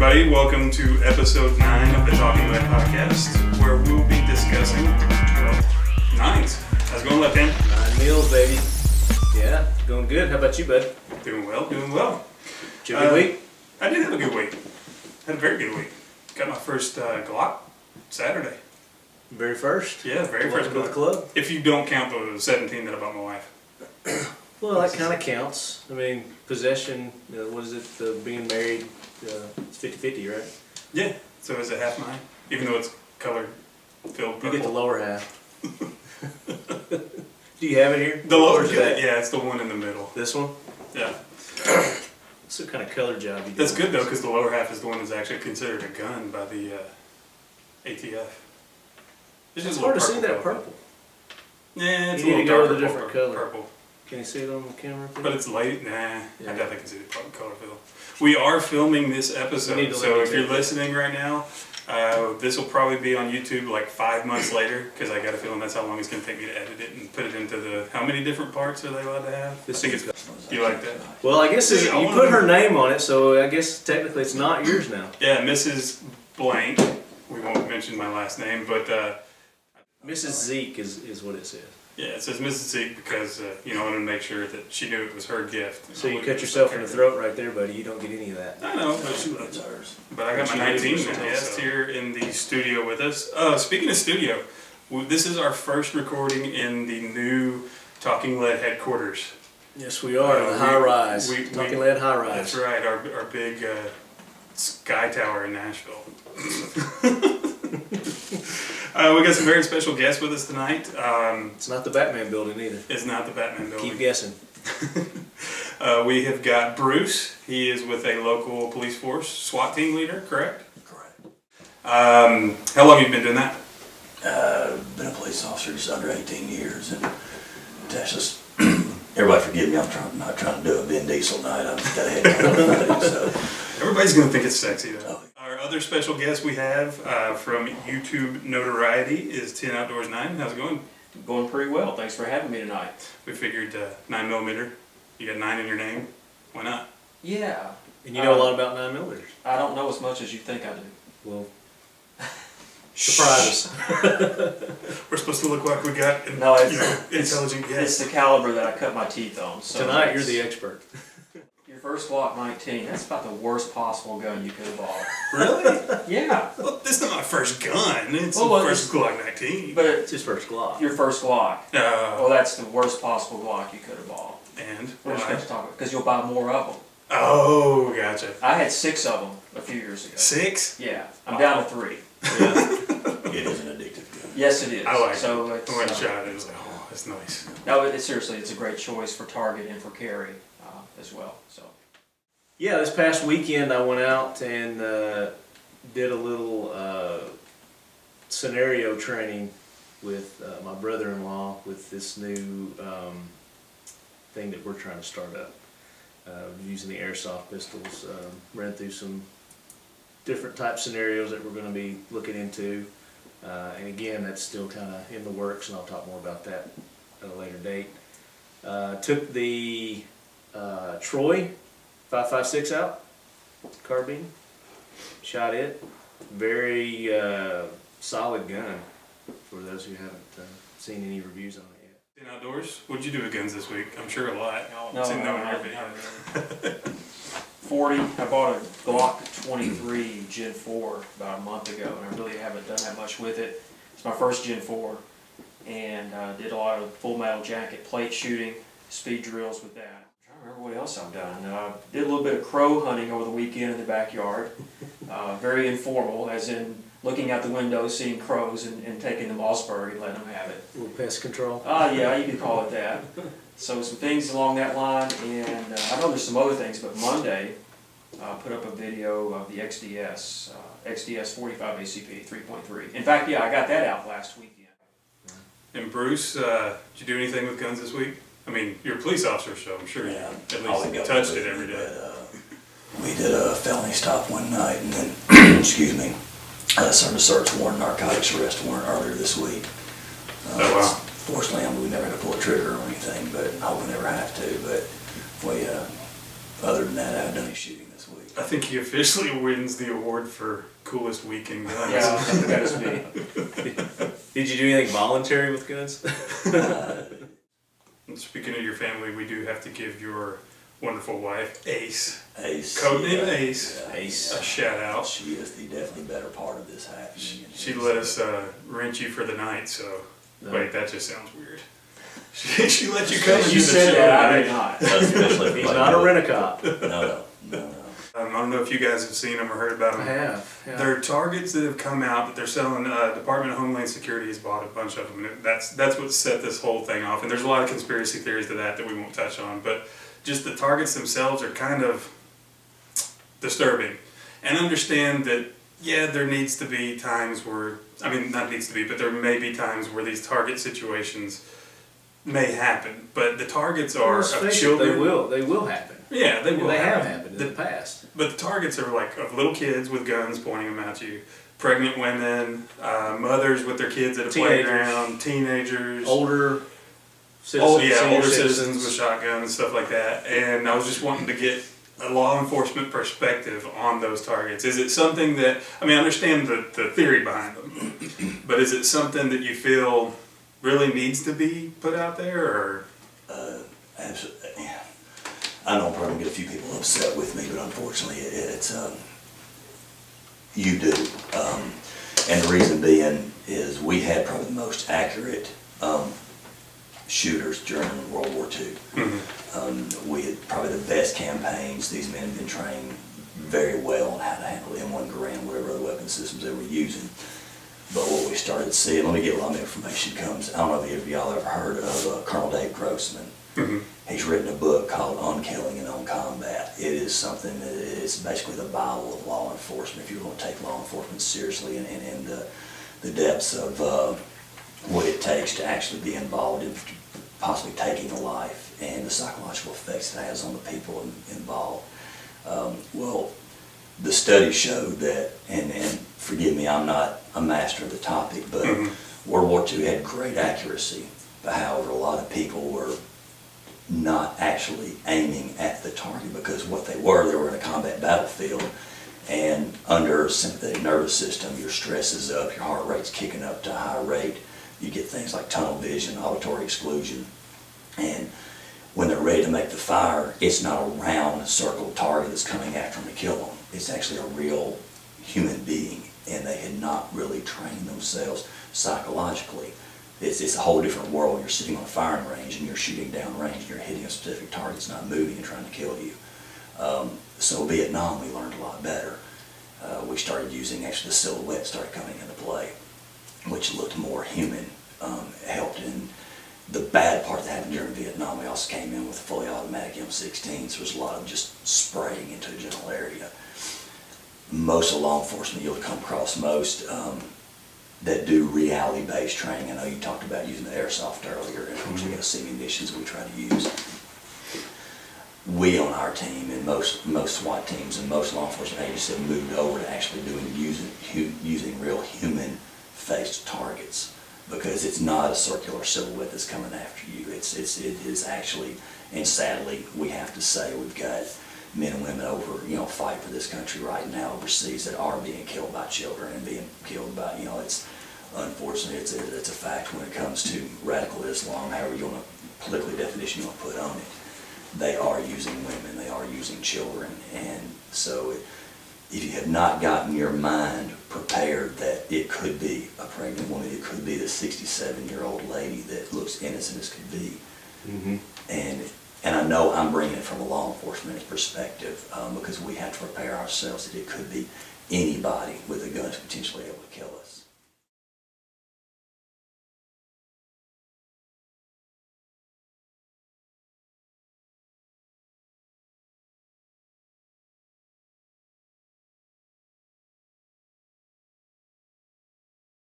everybody. Welcome to episode 9 of the Talking Lead podcast, where we'll be discussing, nines. How's it going, Left Hand? 9 meals, baby. Yeah, going good. How about you, bud? Doing well, doing well. Did you have a good week? I did have a good week. Had a very good week. Got my first Glock Saturday. Very first? Yeah, very first Glock. To the club? If you don't count the 17 that I bought my wife. Well, that kind of counts. I mean, possession, what is it, being married, it's 50-50, right? Yeah, so is it half mine? Even though it's color filled purple. You get the lower half. Do you have it here? The lower, yeah, it's the one in the middle. This one? Yeah. What's the kind of color job you do? That's good though, because the lower half is the one that's actually considered a gun by the ATF. It's hard to see that purple. Yeah, it's you a need little to go with a different color. Purple. Can you see it on the camera? But it's light. Nah, yeah. I definitely can see the color fill. We are filming this episode, so if you're listening right now, this will probably be on YouTube like 5 months later, because I got a feeling that's how long it's going to take me to edit it and put it into the. How many different parts are they allowed to have? I think it's. You like that? Well, I guess you put her name on it, so I guess technically it's not yours now. Yeah, Mrs. Blank. We won't mention my last name, but. Mrs. Zeke is what it says. Yeah, it says Mrs. Zeke because, I wanted to make sure that she knew it was her gift. So you cut yourself in the throat right there, buddy. You don't get any of that. I know, but she loves ours. But I got my 19th guest here in the studio with us. Speaking of studio, this is our first recording in the new Talking Lead headquarters. Yes, we are, in the high-rise. Talking Lead high-rise. That's right, our big sky tower in Nashville. We got some very special guests with us tonight. It's not the Batman building either. It's not the Batman building. Keep guessing. We have got Bruce. He is with a local police force, SWAT team leader, correct? Correct. How long have you been doing that? Been a police officer just under 18 years, and Texas. Everybody forgive me, I'm not trying to do a Vin Diesel night. I've got a head count, so. Everybody's going to think it's sexy, though. Our other special guest we have from YouTube notoriety is 10 Outdoors 9. How's it going? Going pretty well. Thanks for having me tonight. We figured 9mm. You got 9 in your name. Why not? Yeah. And you know a lot about 9mm. I don't know as much as you think I do. Well, surprise us. We're supposed to look like we got intelligent guests. It's the caliber that I cut my teeth on. So tonight you're the expert. Your first Glock 19, that's about the worst possible gun you could have bought. Really? Yeah. Well, this is not my first gun. It's the first Glock 19. But it's his first Glock. Your first Glock. Well, that's the worst possible Glock you could have bought. And we're just going to talk about because you'll buy more of them. Oh, gotcha. I had 6 of them a few years ago. 6? Yeah. I'm down to 3. Yeah. It is an addictive gun. Yes, it is. I like it. I went and shot it. It was like, oh, that's nice. No, seriously, it's a great choice for target and for carry as well. So. Yeah, this past weekend I went out and did a little scenario training with my brother-in-law with this new thing that we're trying to start up. Using the airsoft pistols, ran through some different type scenarios that we're going to be looking into. And again, that's still kind of in the works, and I'll talk more about that at a later date. Took the Troy 5.56 out, carbine, shot it. Very solid gun for those who haven't seen any reviews on it yet. In outdoors, what'd you do with guns this week? I'm sure a lot. No, I've seen not video. really. 40. I bought a Glock 23 Gen 4 about a month ago, and I really haven't done that much with it. It's my first Gen 4, and did a lot of full metal jacket plate shooting, speed drills with that. I don't remember what else I've done. Did a little bit of crow hunting over the weekend in the backyard. Very informal, as in looking out the window, seeing crows, and taking the Mossberg and letting them have it. A little pest control? Yeah, you could call it that. So some things along that line, and I know there's some other things, but Monday put up a video of the XDS 45 ACP 3.3. In fact, yeah, I got that out last weekend. And Bruce, did you do anything with guns this week? I mean, you're a police officer, so I'm sure you at least touched it every day. We did a felony stop one night, and then, excuse me, served a search warrant, narcotics arrest warrant earlier this week. Oh, wow. Fortunately, we never had to pull a trigger or anything, but I hope we never have to. But we other than that, I haven't done any shooting this week. I think he officially wins the award for coolest weekend guns. Yeah, that is me. Did you do anything voluntary with guns? And speaking of your family, we do have to give your wonderful wife, Ace, Ace. codename Ace, Yeah, Ace. a shout out. She is the definitely better part of this happening. She let us rent you for the night, so No. wait, that just sounds weird. She let you come and You do the said show. that, I Right? did not. Especially if He's like not a you- rent-a-cop. No. I don't know if you guys have seen them or heard about them. have. Yeah. There are targets that have come out that they're selling. Department of Homeland Security has bought a bunch of them, and that's what set this whole thing off. And there's a lot of conspiracy theories to that we won't touch on. But just the targets themselves are kind of disturbing. And understand that, yeah, there needs to be times where, I mean, not needs to be, but there may be times where these target situations may happen. But the targets are Let's of face it, children. They will happen. Yeah, they will. They have happen. happened in the past. But the targets are like of little kids with guns pointing them at you, pregnant women, mothers with their kids at a Teenagers. playground, teenagers, Older citizens, senior older citizens with shotguns, stuff like that. And I was just wanting to get a law enforcement perspective on those targets. Is it something that, I mean, I understand the theory behind them, but is it something that you feel really needs to be put out there, or? Absolutely. I know I'm probably gonna get a few people upset with me, but unfortunately, it's you do. And the reason being is we had probably the most accurate shooters during World War II. We had probably the best campaigns. These men had been trained very well on how to handle M1 Garand, whatever other weapon systems they were using. But what we started seeing, let me get a lot of information comes. I don't know if any of y'all ever heard of Colonel Dave Grossman. He's written a book called On Killing and On Combat. It is something that is basically the Bible of law enforcement. If you want to take law enforcement seriously and the depths of what it takes to actually be involved in possibly taking a life and the psychological effects it has on the people involved. Well, the study showed that, and forgive me, I'm not a master of the topic, but World War II had great accuracy. But however, a lot of people were not actually aiming at the target, because what they were in a combat battlefield, and under sympathetic nervous system, your stress is up, your heart rate's kicking up to a high rate. You get things like tunnel vision, auditory exclusion, and when they're ready to make the fire, it's not a round circle target that's coming after them to kill them. It's actually a real human being, and they had not really trained themselves psychologically. It's a whole different world. You're sitting on a firing range and you're shooting down range and you're hitting a specific target that's not moving and trying to kill you. So Vietnam, we learned a lot better. We started using, actually the silhouette started coming into play, which looked more human, helped in the bad part that happened during Vietnam. We also came in with fully automatic M16s. So there was a lot of just spraying into a general area. Most of law enforcement, you'll come across most that do reality-based training. I know you talked about using the airsoft earlier, and of course we got munitions we try to use. We on our team and most SWAT teams and most law enforcement agencies have moved over to actually using real human-faced targets, because it's not a circular silhouette that's coming after you. It is actually, and sadly we have to say, we've got men and women over, fight for this country right now overseas that are being killed by children and being killed by, it's unfortunately it's a fact when it comes to radical Islam, however you want to, politically definition you want to put on it. They are using women, they are using children, and so if you have not gotten your mind prepared that it could be a pregnant woman, it could be the 67-year-old lady that looks innocent as could be, and I know I'm bringing it from a law enforcement perspective, because we have to prepare ourselves that it could be anybody with a gun is potentially able to kill us.